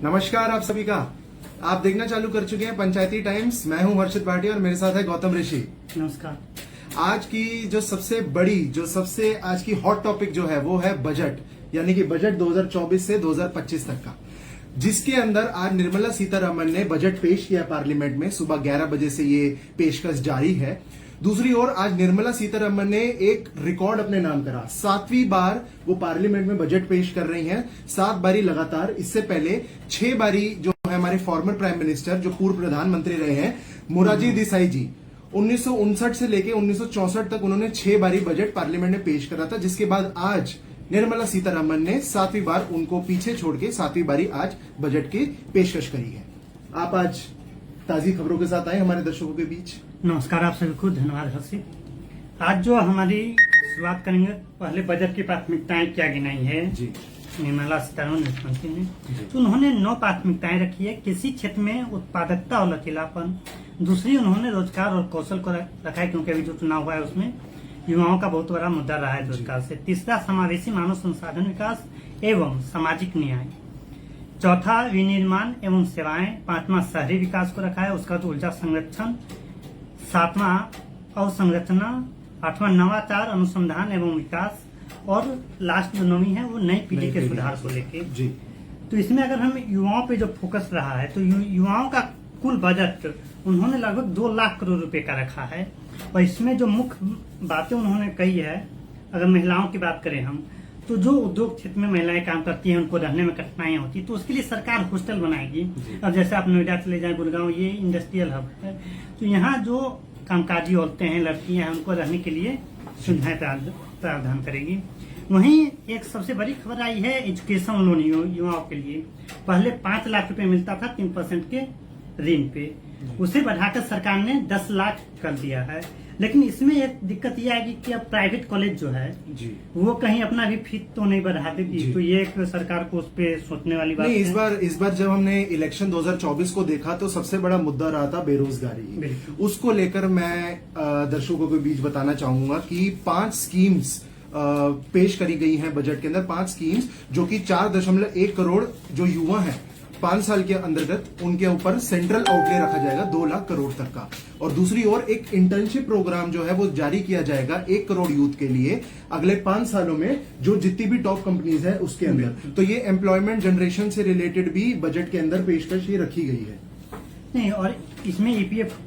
नमस्कार आप सभी का। आप देखना चालू कर चुके हैं पंचायती टाइम्स। मैं हूं हर्षित भाटिया और मेरे साथ है गौतम ऋषि। नमस्कार। आज की जो सबसे आज की हॉट टॉपिक जो है वो है बजट, यानी कि बजट 2024 से 2025 तक का, जिसके अंदर आज निर्मला सीतारमण ने बजट पेश किया पार्लियामेंट में। सुबह 11 बजे से ये पेशकश जारी है। दूसरी ओर आज निर्मला सीतारमण ने एक रिकॉर्ड अपने नाम करा। 7वीं बार वो पार्लियामेंट में बजट पेश कर रही हैं, 7 बारी लगातार। इससे पहले 6 बारी जो है हमारे फॉर्मर प्राइम मिनिस्टर, जो पूर्व प्रधानमंत्री रहे हैं, मोरारजी देसाई जी, 1959 से लेके 1964 तक उन्होंने 6 बारी बजट पार्लियामेंट में पेश करा था। जिसके बाद आज निर्मला सीतारमण ने 7वीं बार उनको पीछे छोड़ के 7वीं बारी आज बजट की पेशकश करी है। आप आज ताजी खबरों के साथ आए हमारे दर्शकों के बीच। नमस्कार, आप सभी को धन्यवाद हर्षित। आज जो हमारी शुरुआत करेंगे, पहले बजट की प्राथमिकताएं क्या गिनाई है जी निर्मला सीतारमण मुख्यमंत्री ने। तो उन्होंने 9 प्राथमिकताएं रखी है। कृषि क्षेत्र में उत्पादकता और लचीलापन। दूसरी, उन्होंने रोजगार और कौशल को रखा है, क्योंकि अभी जो चुनाव हुआ है उसमें युवाओं का बहुत बड़ा मुद्दा रहा है रोजगार से। तीसरा, समावेशी मानव संसाधन विकास एवं सामाजिक न्याय। चौथा, विनिर्माण एवं सेवाएं। 5वां, शहरी विकास को रखा है। उसका तो ऊर्जा संरक्षण। 7वां, अवसंरचना। 8वां, नवाचार, अनुसंधान एवं विकास। और लास्ट जो 9वीं है वो नई पीढ़ी के सुधार को लेके जी। तो इसमें अगर हम युवाओं पे जो फोकस रहा है, तो युवाओं का कुल बजट उन्होंने लगभग 2 लाख करोड़ रुपए का रखा है। और इसमें जो मुख्य बातें उन्होंने कही है, अगर महिलाओं की बात करें हम, तो जो उद्योग क्षेत्र में महिलाएं काम करती हैं, उनको रहने में कठिनाइयां होती है, तो उसके लिए सरकार हॉस्टल बनाएगी। अब जैसे आप नोएडा चले जाएं, गुड़गांव, ये इंडस्ट्रियल हब है, तो यहाँ जो कामकाजी औरतें हैं, लड़कियां हैं, उनको रहने के लिए सुविधाएं प्रावधान करेगी। वहीं एक सबसे बड़ी खबर आई है एजुकेशन लोन युवाओं के लिए। पहले 5 लाख रुपए मिलता था 3% के ऋण पे, उसे बढ़ाकर सरकार ने 10 लाख कर दिया है। लेकिन इसमें एक दिक्कत यह आएगी कि अब प्राइवेट कॉलेज जो है जी, वो कहीं अपना भी फीस तो नहीं बढ़ा देगी। तो ये एक सरकार को उस पर सोचने वाली बात है। इस बार जब हमने इलेक्शन 2024 को देखा तो सबसे बड़ा मुद्दा रहा था बेरोजगारी। उसको लेकर मैं दर्शकों के बीच बताना चाहूंगा कि 5 स्कीम्स पेश करी गई हैं बजट के अंदर। 5 स्कीम्स जो कि 4.1 करोड़ जो युवा हैं 5 साल के अंतर्गत, उनके ऊपर सेंट्रल आउटले रखा जाएगा 2 लाख करोड़ तक का। और दूसरी ओर एक इंटर्नशिप प्रोग्राम जो है वो जारी किया जाएगा 1 करोड़ यूथ के लिए अगले 5 सालों में, जो जितनी भी टॉप कंपनीज है उसके अंदर। तो ये एम्प्लॉयमेंट जनरेशन से रिलेटेड भी बजट के अंदर पेशकश ये रखी गई है। नहीं, और इसमें ईपीएफ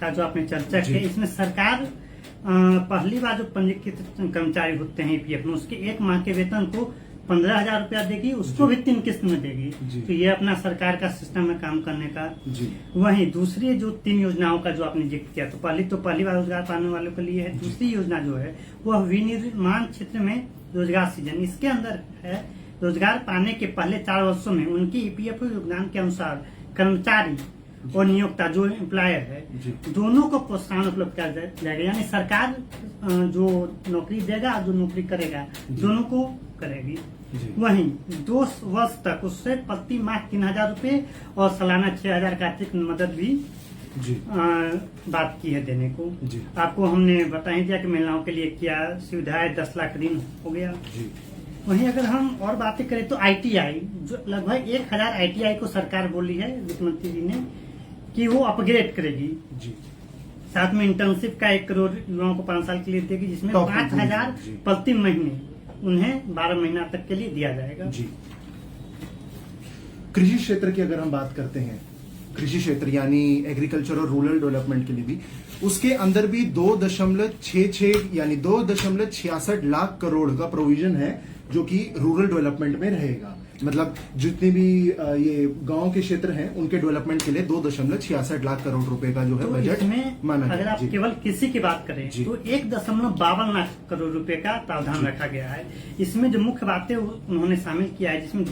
का जो आपने चर्चा की, इसमें सरकार पहली बार जो पंजीकृत कर्मचारी होते हैं ईपीएफ में, उसके 1 माह के वेतन को 15,000 रुपया देगी, उसको भी 3 किस्त में देगी। तो ये अपना सरकार का सिस्टम है काम करने का जी। वहीं दूसरी जो 3 योजनाओं का जो आपने जिक्र किया, तो पहली बार रोजगार पाने वालों के लिए है। दूसरी योजना जो है वह विनिर्माण क्षेत्र में रोजगार सृजन। इसके अंदर है रोजगार पाने के पहले 4 वर्षों में उनकी ईपीएफ योगदान के अनुसार कर्मचारी और नियोक्ता जो एम्प्लॉयर है, दोनों को प्रोत्साहन उपलब्ध कर जाएगा। यानी सरकार जो नौकरी देगा, जो नौकरी करेगा, दोनों को करेगी। वहीं 2 वर्ष तक उससे प्रति माह 3,000 रुपए और सालाना 6,000 का आर्थिक मदद भी बात की है देने को। आपको हमने बता ही दिया कि महिलाओं के लिए क्या सुविधा है, 10 लाख ऋण हो गया। वहीं अगर हम और बातें करें तो आईटीआई, जो लगभग 1,000 आईटीआई को सरकार बोली है वित्त मंत्री जी ने कि वो अपग्रेड करेगी जी। साथ में इंटर्नशिप का 1 करोड़ युवाओं को 5 साल के लिए देगी, जिसमें 5,000 प्रति महीने उन्हें 12 महीना तक के लिए दिया जाएगा जी। कृषि क्षेत्र की अगर हम बात करते हैं, कृषि क्षेत्र यानी एग्रीकल्चर और रूरल डेवलपमेंट के लिए भी, उसके अंदर भी 2.66 यानी 2.66 लाख करोड़ का प्रोविजन है, जो कि रूरल डेवलपमेंट में रहेगा। मतलब जितने भी ये गांव के क्षेत्र हैं उनके डेवलपमेंट के लिए 2.66 लाख करोड़ रुपए का जो है बजट में माना गया। अगर आप केवल कृषि की बात करें तो 1.52 लाख करोड़ रुपए का प्रावधान रखा गया है। इसमें जो मुख्य बातें उन्होंने शामिल किया है, जिसमें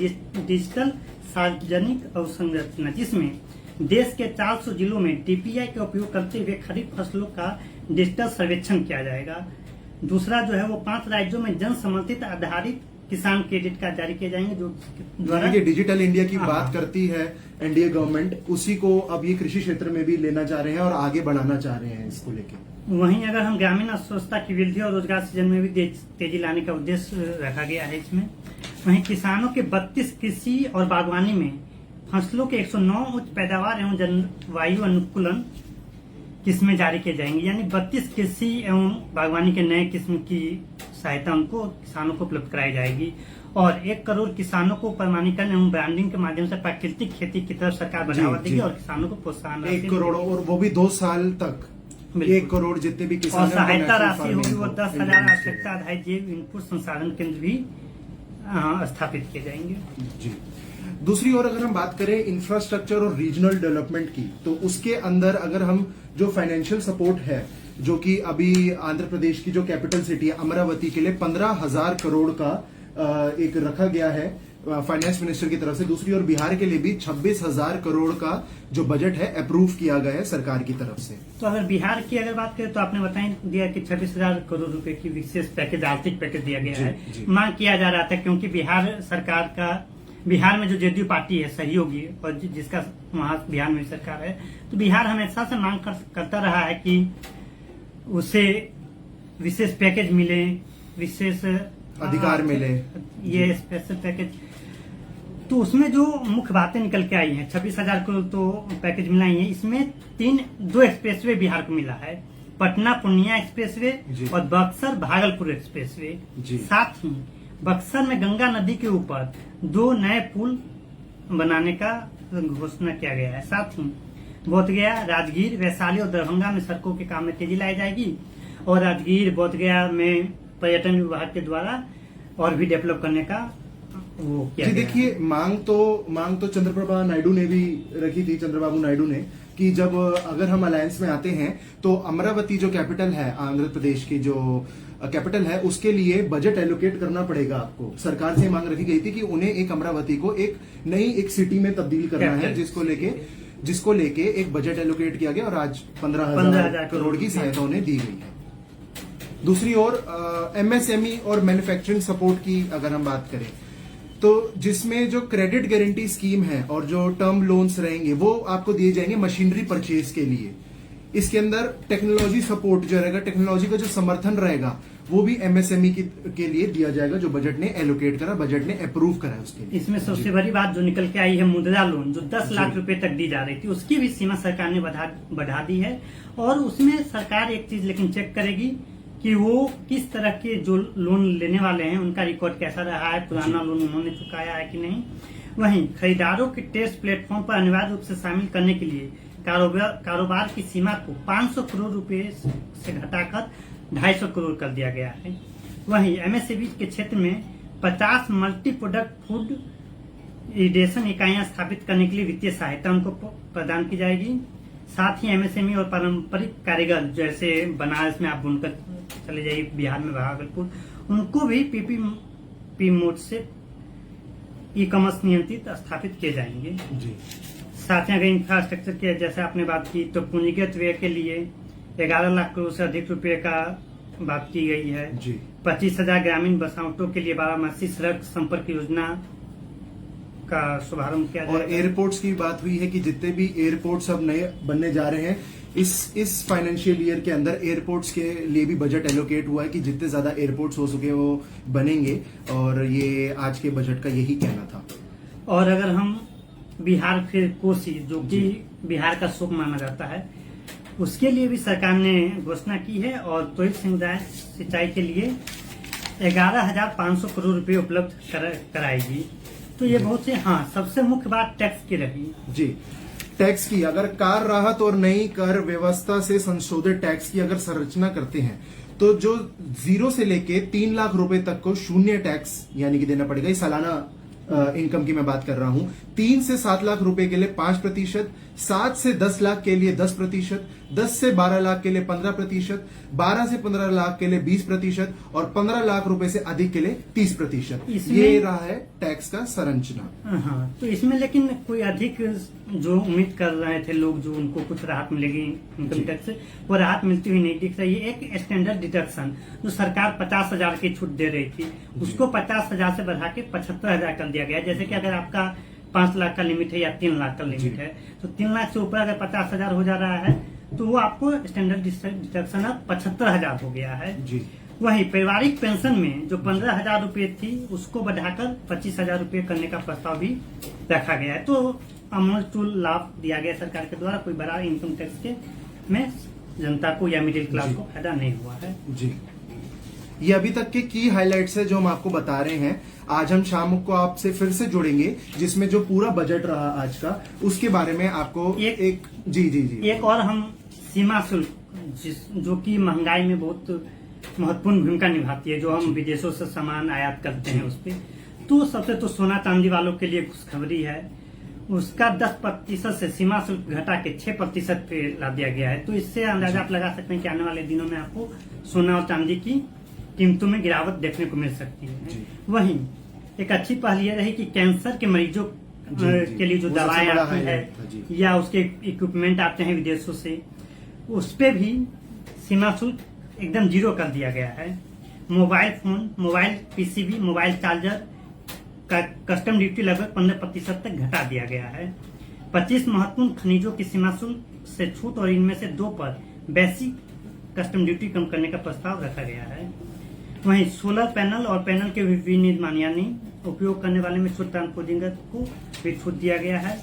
डिजिटल सार्वजनिक अवसंरचना, जिसमें देश के 400 जिलों में डीपीआई का उपयोग करते हुए खरीफ फसलों का डिजिटल सर्वेक्षण किया जाएगा। दूसरा जो है वो 5 राज्यों में जन समर्थित आधारित किसान क्रेडिट कार्ड जारी किए जाएंगे, जो द्वारा डिजिटल इंडिया की बात करती है एनडीए गवर्नमेंट, उसी को अब ये कृषि क्षेत्र में भी लेना चाह रहे हैं और आगे बढ़ाना चाह रहे हैं इसको लेके। वहीं अगर हम ग्रामीण अर्थव्यवस्था की वृद्धि और रोजगार सृजन में भी तेजी लाने का उद्देश्य रखा गया है इसमें। वहीं किसानों के 32 कृषि और बागवानी में फसलों के 109 उच्च पैदावार एवं जलवायु अनुकूलन किस्में जारी किए जाएंगे, यानी 32 कृषि एवं बागवानी के नए किस्म की सहायता उनको किसानों को उपलब्ध कराई जाएगी। और 1 करोड़ किसानों को प्रमाणीकरण एवं ब्रांडिंग के माध्यम से प्राकृतिक खेती की तरफ सरकार बढ़ावा देगी और किसानों को प्रोत्साहन 1 करोड़, और वो भी 2 साल तक 1 करोड़ जितने भी किसान और सहायता राशि होगी वो 10,000 आवश्यकता आधारित जैव इनपुट संसाधन केंद्र भी स्थापित किए जाएंगे। जी। दूसरी ओर अगर हम बात करें इंफ्रास्ट्रक्चर और रीजनल डेवलपमेंट की, तो उसके अंदर अगर हम जो फाइनेंशियल सपोर्ट है, जो कि अभी आंध्र प्रदेश की जो कैपिटल सिटी है अमरावती के लिए 15,000 करोड़ का एक रखा गया है फाइनेंस मिनिस्टर की तरफ से। दूसरी ओर बिहार के लिए भी 26,000 करोड़ का जो बजट है अप्रूव किया गया है सरकार की तरफ से। तो अगर बिहार की अगर बात करें तो आपने बताया दिया कि 26,000 करोड़ रुपए की विशेष पैकेज, आर्थिक पैकेज दिया गया है। मांग किया जा रहा था क्योंकि बिहार में जो जेडीयू पार्टी है सहयोगी और जिसका वहां बिहार में सरकार है, तो बिहार हमेशा से मांग करता रहा है कि उसे विशेष पैकेज मिले, विशेष अधिकार मिले, ये स्पेशल पैकेज। तो उसमें जो मुख्य बातें निकल के आई हैं, 26,000 को तो पैकेज मिला ही है। इसमें 2 एक्सप्रेसवे बिहार को मिला है, पटना पूर्णिया एक्सप्रेसवे और बक्सर भागलपुर एक्सप्रेसवे। साथ ही बक्सर में गंगा नदी के ऊपर 2 नए पुल बनाने का घोषणा किया गया है। साथ ही बोधगया, राजगीर, वैशाली और दरभंगा में सड़कों के काम में तेजी लाई जाएगी और राजगीर, बोधगया में पर्यटन विभाग के द्वारा और भी डेवलप करने का वो किया गया। देखिए, मांग तो चंद्रप्रभा नायडू ने भी रखी थी, चंद्रबाबू नायडू ने, कि जब अगर हम अलायंस में आते हैं तो अमरावती जो कैपिटल है आंध्र प्रदेश की जो कैपिटल है उसके लिए बजट एलोकेट करना पड़ेगा आपको। सरकार से मांग रखी गई थी कि उन्हें एक अमरावती को एक सिटी में तब्दील करना है, जिसको लेके एक बजट एलोकेट किया गया और आज 15,000 करोड़ की सहायता उन्हें दी गई है। दूसरी ओर एमएसएमई और मैन्युफैक्चरिंग सपोर्ट की अगर हम बात करें तो जिसमें जो क्रेडिट गारंटी स्कीम है और जो टर्म लोन्स रहेंगे वो आपको दिए जाएंगे मशीनरी परचेज के लिए। इसके अंदर टेक्नोलॉजी सपोर्ट जो रहेगा, टेक्नोलॉजी का जो समर्थन रहेगा वो भी एमएसएमई के लिए दिया जाएगा, जो बजट ने एलोकेट करा, बजट ने अप्रूव करा है उसके लिए। इसमें सबसे बड़ी बात जो निकल के आई है मुद्रा लोन, जो 10 लाख रुपए तक दी जा रही थी, उसकी भी सीमा सरकार ने बढ़ा दी है। और उसमें सरकार एक चीज लेकिन चेक करेगी कि वो किस तरह के जो लोन लेने वाले हैं उनका रिकॉर्ड कैसा रहा है, पुराना लोन उन्होंने चुकाया है कि नहीं। वहीं खरीदारों के टेस्ट प्लेटफॉर्म पर अनिवार्य रूप से शामिल करने के लिए कारोबार की सीमा को 500 करोड़ रुपए से घटाकर 250 करोड़ कर दिया गया है। वहीं एमएसएमई के क्षेत्र में 50 मल्टी प्रोडक्ट फूड इरिगेशन इकाइयां स्थापित करने के लिए वित्तीय सहायता उनको प्रदान की जाएगी। साथ ही एमएसएमई और पारंपरिक कारीगर जैसे बनारस में आप बुनकर चले जाइए, बिहार में भागलपुर, उनको भी पीपीपी मोड से ई कॉमर्स नियंत्रित स्थापित किए जाएंगे। जी। साथ ही अगर इंफ्रास्ट्रक्चर की जैसे आपने बात की तो पूंजीगत व्यय के लिए 11 लाख करोड़ से अधिक रुपए का बात की गई है। 25,000 ग्रामीण बसावटों के लिए वाराणसी सड़क संपर्क योजना का शुभारंभ किया जाएगा। और एयरपोर्ट्स की बात हुई है कि जितने भी एयरपोर्ट्स अब नए बनने जा रहे हैं इस फाइनेंशियल ईयर के अंदर एयरपोर्ट्स के लिए भी बजट एलोकेट हुआ है कि जितने ज्यादा एयरपोर्ट्स हो सके वो बनेंगे, और ये आज के बजट का यही कहना था। और अगर हम बिहार फिर कोसी, जो कि बिहार का शोक माना जाता है, उसके लिए भी सरकार ने घोषणा की है और त्वरित सिंचाई के लिए 11,500 करोड़ रुपए उपलब्ध कराएगी। तो ये बहुत से सबसे मुख्य बात टैक्स की रही। जी, टैक्स की अगर कार राहत और नई कर व्यवस्था से संशोधित टैक्स की अगर संरचना करते हैं तो जो 0 से लेके 3 लाख रुपए तक को शून्य टैक्स यानी कि देना पड़ेगा। इस सालाना इनकम की मैं बात कर रहा हूं। 3 से 7 लाख रुपए के लिए 5%, 7 से 10 लाख के लिए 10%, 10 से 12 लाख के लिए 15%, 12 से 15 लाख के लिए 20% और 15 लाख रुपए से अधिक के लिए 30%। ये रहा है टैक्स का संरचना। हाँ, तो इसमें लेकिन कोई अधिक जो उम्मीद कर रहे थे लोग, जो उनको कुछ राहत मिलेगी इनकम टैक्स से, वो राहत मिलती हुई नहीं दिख रही है। एक स्टैंडर्ड डिडक्शन जो सरकार 50,000 की छूट दे रही थी, उसको 50,000 से बढ़ा के 75,000 कर दिया गया। जैसे कि अगर आपका 5 लाख का लिमिट है या 3 लाख का लिमिट है, तो 3 लाख से ऊपर अगर 50,000 हो जा रहा है तो वो आपको स्टैंडर्ड डिडक्शन अब 75,000 हो गया है। जी। वहीं पारिवारिक पेंशन में जो 15,000 रुपए थी उसको बढ़ाकर 25,000 रुपए करने का प्रस्ताव भी रखा गया है। तो अमूलचूल लाभ दिया गया सरकार के द्वारा। कोई बड़ा इनकम टैक्स के में जनता को या मिडिल क्लास जी। को फायदा नहीं हुआ है। जी, ये अभी तक के की हाइलाइट्स है जो हम आपको बता रहे हैं। आज हम शाम को आपसे फिर से जुड़ेंगे, जिसमें जो पूरा बजट रहा आज का, उसके बारे में आपको एक जी जी जी एक और हम सीमा शुल्क जो कि महंगाई में बहुत महत्वपूर्ण भूमिका निभाती है, जो हम विदेशों से सामान आयात करते हैं उस पे, तो सबसे तो सोना चांदी वालों के लिए खुशखबरी है। उसका 10% से सीमा शुल्क घटा के 6% पे ला दिया गया है। तो इससे अंदाजा आप लगा सकते हैं कि आने वाले दिनों में आपको सोना और चांदी की कीमतों में गिरावट देखने को मिल सकती है। वहीं एक अच्छी पहल यह रही कि कैंसर के मरीजों के लिए जो दवाएं आती है या उसके इक्विपमेंट आते हैं विदेशों से, उस पे भी सीमा शुल्क एकदम जीरो कर दिया गया है। Mobile phone, mobile PCB, mobile charger का कस्टम ड्यूटी लगभग 15% तक घटा दिया गया है। 25 महत्वपूर्ण खनिजों की सीमा शुल्क से छूट और इनमें से 2 पर बेसिक कस्टम ड्यूटी कम करने का प्रस्ताव रखा गया है। वहीं सोलर पैनल और पैनल के विनिर्माण यानी उपयोग करने वाले में छूट ट्रांसपोर्टिंग को भी छूट दिया गया है।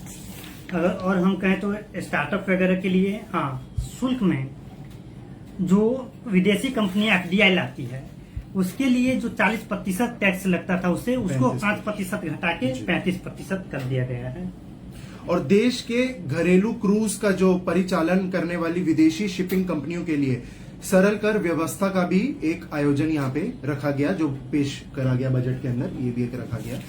और हम कहें तो स्टार्टअप वगैरह के लिए शुल्क में जो विदेशी कंपनी एफडीआई लाती है उसके लिए जो 40% टैक्स लगता था उसको 5% घटा के 35% कर दिया गया है। और देश के घरेलू क्रूज का जो परिचालन करने वाली विदेशी शिपिंग कंपनियों के लिए सरल कर व्यवस्था का भी एक आयोजन यहाँ पे रखा गया, जो पेश करा गया बजट के अंदर, ये भी एक रखा गया।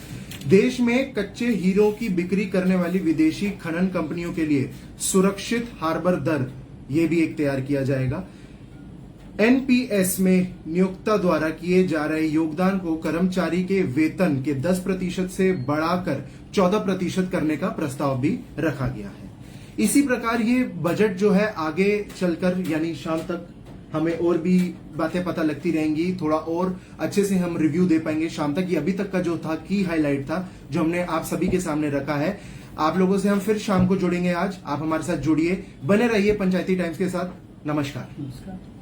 देश में कच्चे हीरों की बिक्री करने वाली विदेशी खनन कंपनियों के लिए सुरक्षित हार्बर दर, ये भी एक तैयार किया जाएगा। एनपीएस में नियोक्ता द्वारा किए जा रहे योगदान को कर्मचारी के वेतन के 10% से बढ़ाकर 14% करने का प्रस्ताव भी रखा गया है। इसी प्रकार ये बजट जो है आगे चलकर यानी शाम तक हमें और भी बातें पता लगती रहेंगी, थोड़ा और अच्छे से हम रिव्यू दे पाएंगे शाम तक। ये अभी तक का जो था की हाईलाइट था जो हमने आप सभी के सामने रखा है। आप लोगों से हम फिर शाम को जुड़ेंगे। आज आप हमारे साथ जुड़िए, बने रहिए पंचायती टाइम्स के साथ। नमस्कार।